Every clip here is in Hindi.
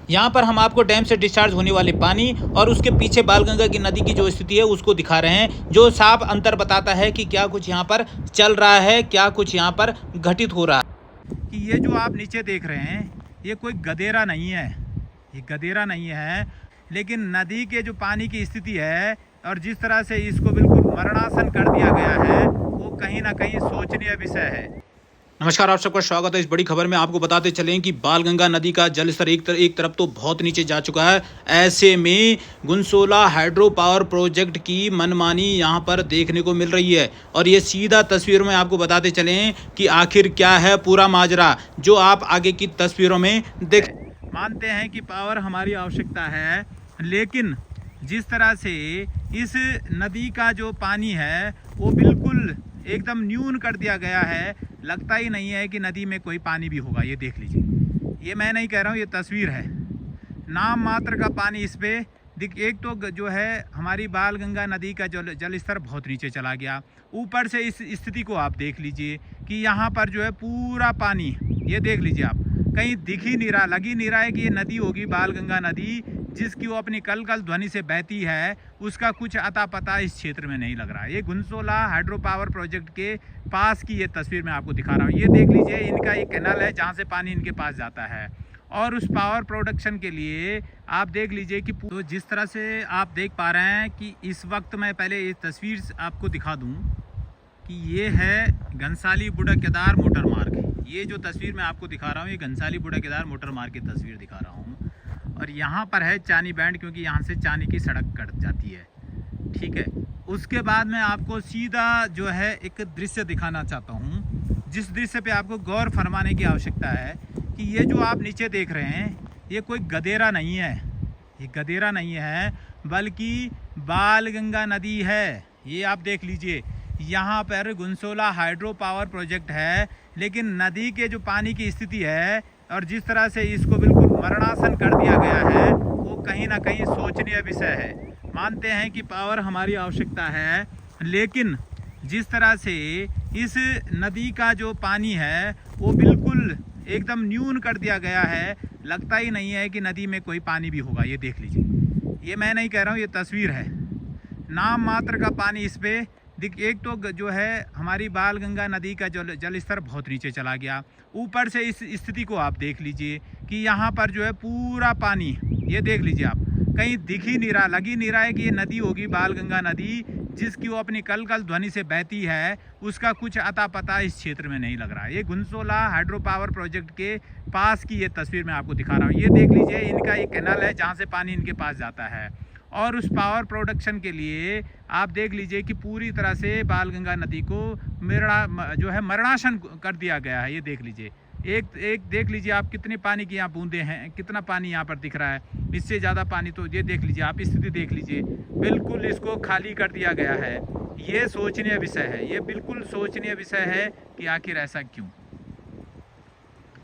यहाँ पर हम आपको डैम से डिस्चार्ज होने वाले पानी और उसके पीछे बालगंगा की नदी की जो स्थिति है उसको दिखा रहे हैं, जो साफ अंतर बताता है कि क्या कुछ यहाँ पर चल रहा है, क्या कुछ यहाँ पर घटित हो रहा है। कि ये जो आप नीचे देख रहे हैं ये कोई गदेरा नहीं है, ये गदेरा नहीं है, लेकिन नदी के जो पानी की स्थिति है और जिस तरह से इसको बिल्कुल मरणासन कर दिया गया है वो कहीं ना कहीं सोचनीय विषय है। नमस्कार, आप सबका स्वागत है इस बड़ी खबर में। आपको बताते चलें कि बालगंगा नदी का जल स्तर एक तरफ तो बहुत नीचे जा चुका है। ऐसे में गुनसोला हाइड्रो पावर प्रोजेक्ट की मनमानी यहां पर देखने को मिल रही है और ये सीधा तस्वीरों में आपको बताते चलें कि आखिर क्या है पूरा माजरा, जो आप आगे की तस्वीरों में देख। मानते हैं कि पावर हमारी आवश्यकता है, लेकिन जिस तरह से इस नदी का जो पानी है वो बिल्कुल एकदम न्यून कर दिया गया है, लगता ही नहीं है कि नदी में कोई पानी भी होगा। ये देख लीजिए, ये मैं नहीं कह रहा हूँ, ये तस्वीर है। नाम मात्र का पानी इस पे दिख। एक तो जो है हमारी बालगंगा नदी का जल स्तर बहुत नीचे चला गया। ऊपर से इस स्थिति को आप देख लीजिए कि यहाँ पर जो है पूरा पानी, ये देख लीजिए आप, कहीं दिख ही नहीं रहा, लग ही नहीं रहा है कि ये नदी होगी बालगंगा नदी, जिसकी वो अपनी कल कल ध्वनि से बहती है, उसका कुछ अता पता इस क्षेत्र में नहीं लग रहा है। ये गुनसोला हाइड्रो पावर प्रोजेक्ट के पास की ये तस्वीर मैं आपको दिखा रहा हूँ। ये देख लीजिए, इनका एक कैनाल है जहाँ से पानी इनके पास जाता है और उस पावर प्रोडक्शन के लिए आप देख लीजिए कि तो जिस तरह से आप देख पा रहे हैं कि इस वक्त मैं पहले ये तस्वीर आपको दिखा दूँ कि ये है घनसाली बुढ़ा केदार मोटर मार्ग। ये जो तस्वीर मैं आपको दिखा रहा हूँ ये घनसाली बुढ़ा केदार मोटर मार्ग की तस्वीर दिखा रहा हूँ और यहाँ पर है चानी बैंड, क्योंकि यहाँ से चानी की सड़क कट जाती है। ठीक है, उसके बाद मैं आपको सीधा जो है एक दृश्य दिखाना चाहता हूँ, जिस दृश्य पे आपको गौर फरमाने की आवश्यकता है कि ये जो आप नीचे देख रहे हैं ये कोई गदेरा नहीं है, ये गदेरा नहीं है बल्कि बालगंगा नदी है। ये आप देख लीजिए, यहाँ पर गुनसोला हाइड्रो पावर प्रोजेक्ट है, लेकिन नदी के जो पानी की स्थिति है और जिस तरह से इसको बिल्कुल मरणासन कर दिया गया है वो कहीं ना कहीं सोचनीय विषय है। मानते हैं कि पावर हमारी आवश्यकता है, लेकिन जिस तरह से इस नदी का जो पानी है वो बिल्कुल एकदम न्यून कर दिया गया है, लगता ही नहीं है कि नदी में कोई पानी भी होगा। ये देख लीजिए, ये मैं नहीं कह रहा हूँ, ये तस्वीर है। नाम मात्र का पानी इस पे दिख। एक तो जो है हमारी बालगंगा नदी का जल स्तर बहुत नीचे चला गया। ऊपर से इस स्थिति को आप देख लीजिए कि यहाँ पर जो है पूरा पानी, ये देख लीजिए आप, कहीं दिख ही नहीं रहा, लग ही नहीं रहा है कि ये नदी होगी बालगंगा नदी, जिसकी वो अपनी कल कल ध्वनि से बहती है, उसका कुछ अता पता इस क्षेत्र में नहीं लग रहा है। ये गुनसोला हाइड्रो पावर प्रोजेक्ट के पास की ये तस्वीर मैं आपको दिखा रहा हूँ। ये देख लीजिए, इनका एक कैनाल है जहाँ से पानी इनके पास जाता है और उस पावर प्रोडक्शन के लिए आप देख लीजिए कि पूरी तरह से बालगंगा नदी को जो है मरणासन कर दिया गया है। ये देख लीजिए, एक देख लीजिए आप, कितने पानी की यहाँ बूंदे हैं, कितना पानी यहाँ पर दिख रहा है। इससे ज़्यादा पानी तो ये देख लीजिए आप, स्थिति देख लीजिए, बिल्कुल इसको खाली कर दिया गया है। ये सोचनीय विषय है, ये बिल्कुल सोचनीय विषय है कि आखिर ऐसा क्यों।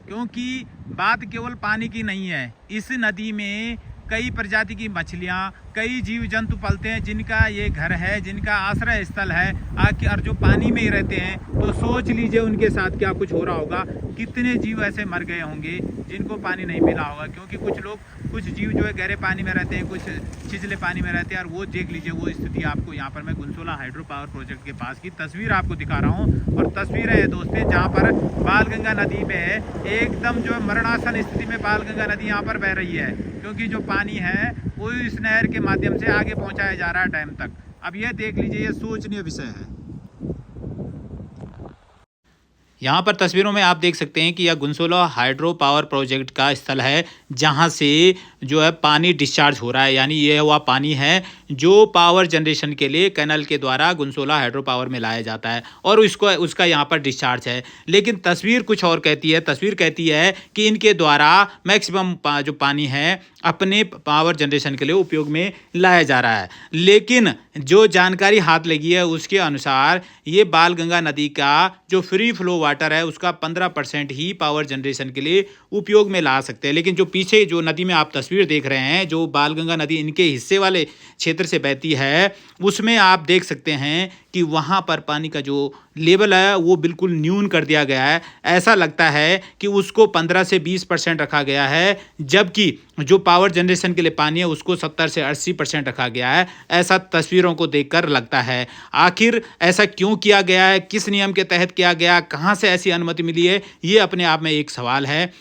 क्योंकि बात केवल पानी की नहीं है, इस नदी में कई प्रजाति की मछलियाँ, कई जीव जंतु पलते हैं, जिनका ये घर है, जिनका आश्रय स्थल है आखिर, और जो पानी में ही रहते हैं। तो सोच लीजिए उनके साथ क्या कुछ हो रहा होगा, कितने जीव ऐसे मर गए होंगे जिनको पानी नहीं मिला होगा। क्योंकि कुछ जीव जो है गहरे पानी में रहते हैं, कुछ छिछले पानी में रहते हैं, और वो देख लीजिए वो स्थिति आपको यहाँ पर मैं गुनसोला हाइड्रो पावर प्रोजेक्ट के पास की तस्वीर आपको दिखा रहा हूँ। और तस्वीर है दोस्तों जहाँ पर बालगंगा नदी में एकदम जो है मरणासन स्थिति में बालगंगा नदी यहाँ पर बह रही है, क्योंकि जो पानी है वो इस नहर के माध्यम से आगे पहुँचाया जा रहा है डैम तक। अब यह देख लीजिए, ये सोचनीय विषय है। यहाँ पर तस्वीरों में आप देख सकते हैं कि यह गुनसोला हाइड्रो पावर प्रोजेक्ट का स्थल है, जहाँ से जो है पानी डिस्चार्ज हो रहा है। यानी यह वह पानी है जो पावर जनरेशन के लिए कैनल के द्वारा गुनसोला हाइड्रो पावर में लाया जाता है और उसका यहाँ पर डिस्चार्ज है। लेकिन तस्वीर कुछ और कहती है। तस्वीर कहती है कि इनके द्वारा मैक्सिमम जो पानी है अपने पावर जनरेशन के लिए उपयोग में लाया जा रहा है। लेकिन जो जानकारी हाथ लगी है उसके अनुसार ये बालगंगा नदी का जो फ्री फ्लो वाटर है उसका 15% ही पावर जनरेशन के लिए उपयोग में ला सकते हैं। लेकिन जो पीछे जो नदी में आप तस्वीर देख रहे हैं, जो बालगंगा नदी इनके हिस्से वाले क्षेत्र से बहती है, उसमें आप देख सकते हैं कि वहाँ पर पानी का जो लेवल है वो बिल्कुल न्यून कर दिया गया है। ऐसा लगता है कि उसको 15 से 20% रखा गया है, जबकि जो पावर जनरेशन के लिए पानी है उसको 70 से 80% रखा गया है। ऐसा तस्वीरों को देखकर लगता है। आखिर ऐसा क्यों किया गया है, किस नियम के तहत किया गया, कहाँ से ऐसी अनुमति मिली है, ये अपने आप में एक सवाल है।